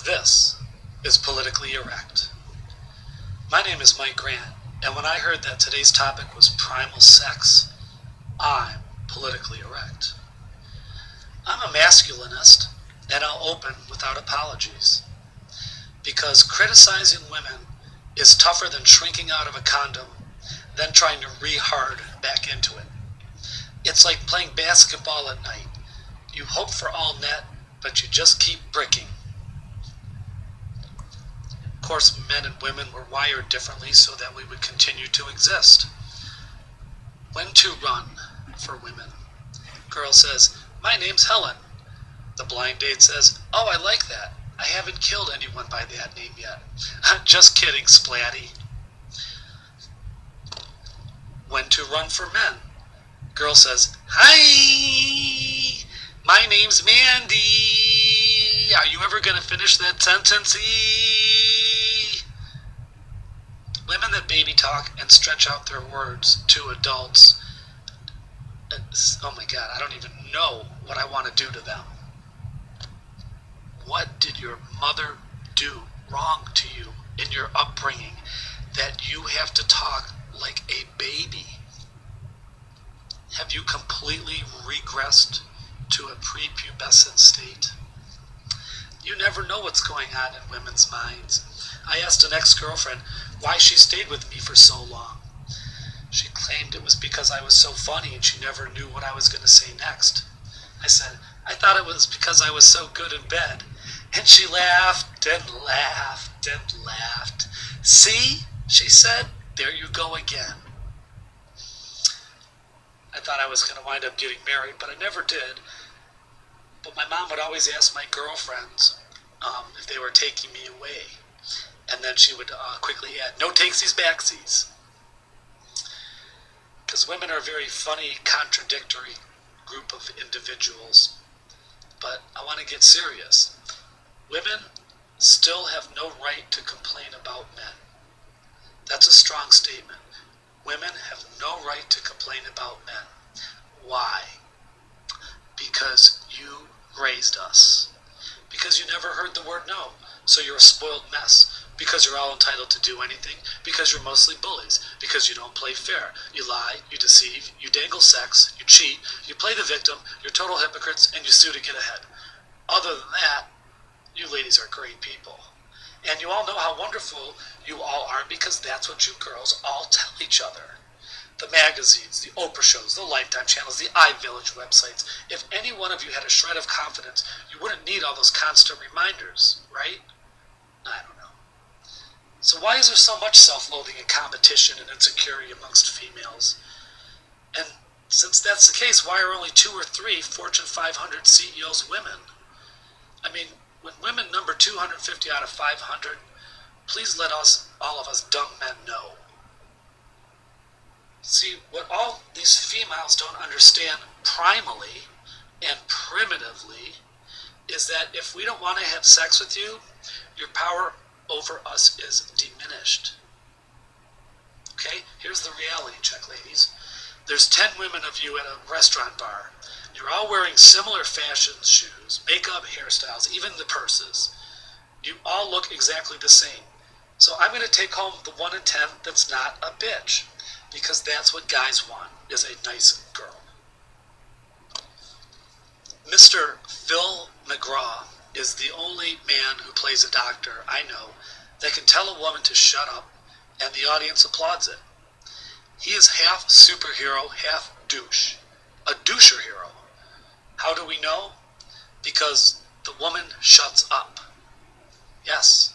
This is Politically Erect. My name is Mike Grant, and when I heard that today's topic was primal sex, I'm politically erect. I'm a masculinist, and I'll open without apologies. Because criticizing women is tougher than shrinking out of a condom, then trying to re-hard back into it. It's like playing basketball at night. You hope for all net, but you just keep bricking. Of course, men and women were wired differently so that we would continue to exist. When to run for women. Girl says, "My name's Helen." The blind date says, "Oh, I like that. I haven't killed anyone by that name yet." Just kidding, Splatty. When to run for men. Girl says, "Hi, my name's Mandy. Are you ever going to finish that sentence? Women that baby talk and stretch out their words to adults. Oh my God, I don't even know what I want to do to them. What did your mother do wrong to you in your upbringing that you have to talk like a baby? Have you completely regressed to a prepubescent state? You never know what's going on in women's minds. I asked an ex-girlfriend why she stayed with me for so long. She claimed it was because I was so funny and she never knew what I was going to say next. I said, "I thought it was because I was so good in bed." And she laughed and laughed and laughed. "See," she said, "there you go again." I thought I was going to wind up getting married, but I never did. But my mom would always ask my girlfriends if they were taking me away. And then she would quickly add, "No takesies, backsies." Because women are a very funny, contradictory group of individuals. But I want to get serious. Women still have no right to complain about men. That's a strong statement. Women have no right to complain about men. Why? Because you raised us. Because you never heard the word no. So you're a spoiled mess. Because you're all entitled to do anything. Because you're mostly bullies. Because you don't play fair. You lie, you deceive, you dangle sex, you cheat, you play the victim, you're total hypocrites, and you sue to get ahead. Other than that, you ladies are great people. And you all know how wonderful you all are because that's what you girls all tell each other. The magazines, the Oprah shows, the Lifetime channels, the iVillage websites. If any one of you had a shred of confidence, you wouldn't need all those constant reminders, right? I don't know. So why is there so much self-loathing and competition and insecurity amongst females? And since that's the case, why are only 2 or 3 Fortune 500 CEOs women? I mean, when women number 250 out of 500, please let all of us dumb men know. See, what all these females don't understand primally and primitively is that if we don't want to have sex with you, your power over us is diminished. Okay? Here's the reality check, ladies. There's 10 women of you at a restaurant bar. You're all wearing similar fashion shoes, makeup, hairstyles, even the purses. You all look exactly the same. So I'm going to take home the 1 in 10 that's not a bitch. Because that's what guys want, is a nice girl. Mr. Phil McGraw is the only man who plays a doctor I know that can tell a woman to shut up and the audience applauds it. He is half superhero, half douche. A doucher hero. How do we know? Because the woman shuts up. Yes.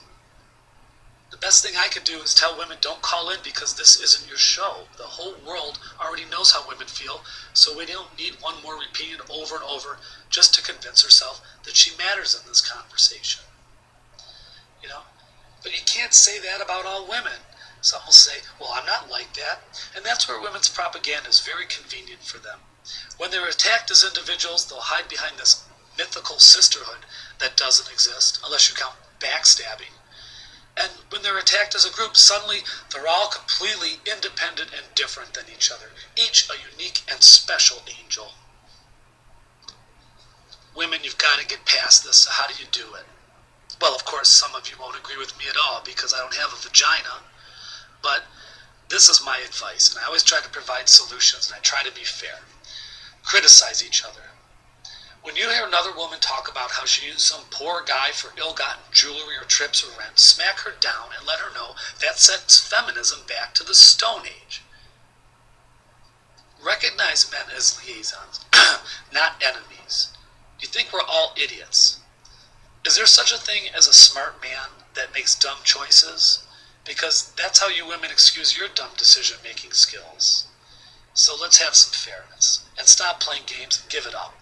The best thing I can do is tell women don't call in because this isn't your show. The whole world already knows how women feel, so we don't need one more repeated over and over just to convince herself that she matters in this conversation. You know? But you can't say that about all women. Some will say, "Well, I'm not like that." And that's where women's propaganda is very convenient for them. When they're attacked as individuals, they'll hide behind this mythical sisterhood that doesn't exist, unless you count backstabbing. And when they're attacked as a group, suddenly they're all completely independent and different than each other, each a unique and special angel. Women, you've got to get past this. So how do you do it? Well, of course, some of you won't agree with me at all because I don't have a vagina, but this is my advice, and I always try to provide solutions, and I try to be fair. Criticize each other. When you hear another woman talk about how she used some poor guy for ill-gotten jewelry or trips or rent, smack her down and let her know that sets feminism back to the Stone Age. Recognize men as liaisons, not enemies. You think we're all idiots? Is there such a thing as a smart man that makes dumb choices? Because that's how you women excuse your dumb decision-making skills. So let's have some fairness, and stop playing games and give it up.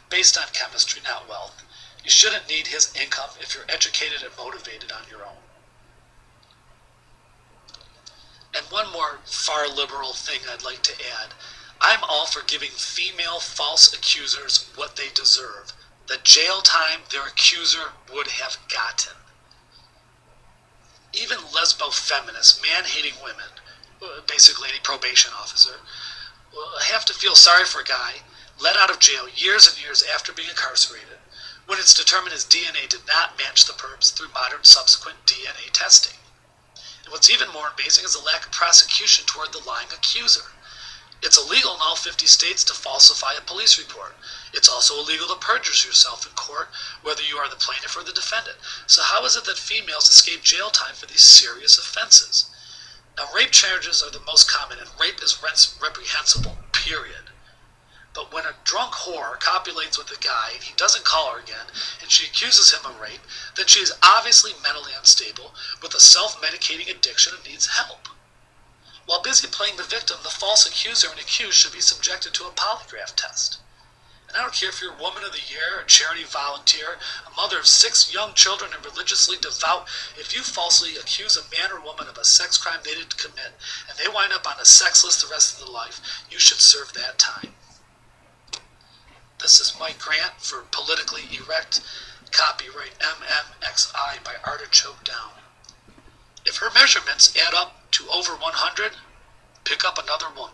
Based on chemistry, not wealth. You shouldn't need his income if you're educated and motivated on your own. And one more far liberal thing I'd like to add. I'm all for giving female false accusers what they deserve. The jail time their accuser would have gotten. Even lesbo-feminists, man-hating women, basically any probation officer, have to feel sorry for a guy let out of jail years and years after being incarcerated when it's determined his DNA did not match the perps through modern subsequent DNA testing. And what's even more amazing is the lack of prosecution toward the lying accuser. It's illegal in all 50 states to falsify a police report. It's also illegal to perjure yourself in court, whether you are the plaintiff or the defendant. So how is it that females escape jail time for these serious offenses? Now, rape charges are the most common, and rape is reprehensible, period. But when a drunk whore copulates with a guy and he doesn't call her again, and she accuses him of rape, then she is obviously mentally unstable with a self-medicating addiction and needs help. While busy playing the victim, the false accuser and accused should be subjected to a polygraph test. And I don't care if you're Woman of the Year, a charity volunteer, a mother of 6 young children, and religiously devout, if you falsely accuse a man or woman of a sex crime they didn't commit, and they wind up on a sex list the rest of their life, you should serve that time. This is Mike Grant for Politically Erect, copyright MMXI by Artichoke Down. If her measurements add up to over 100, pick up another one.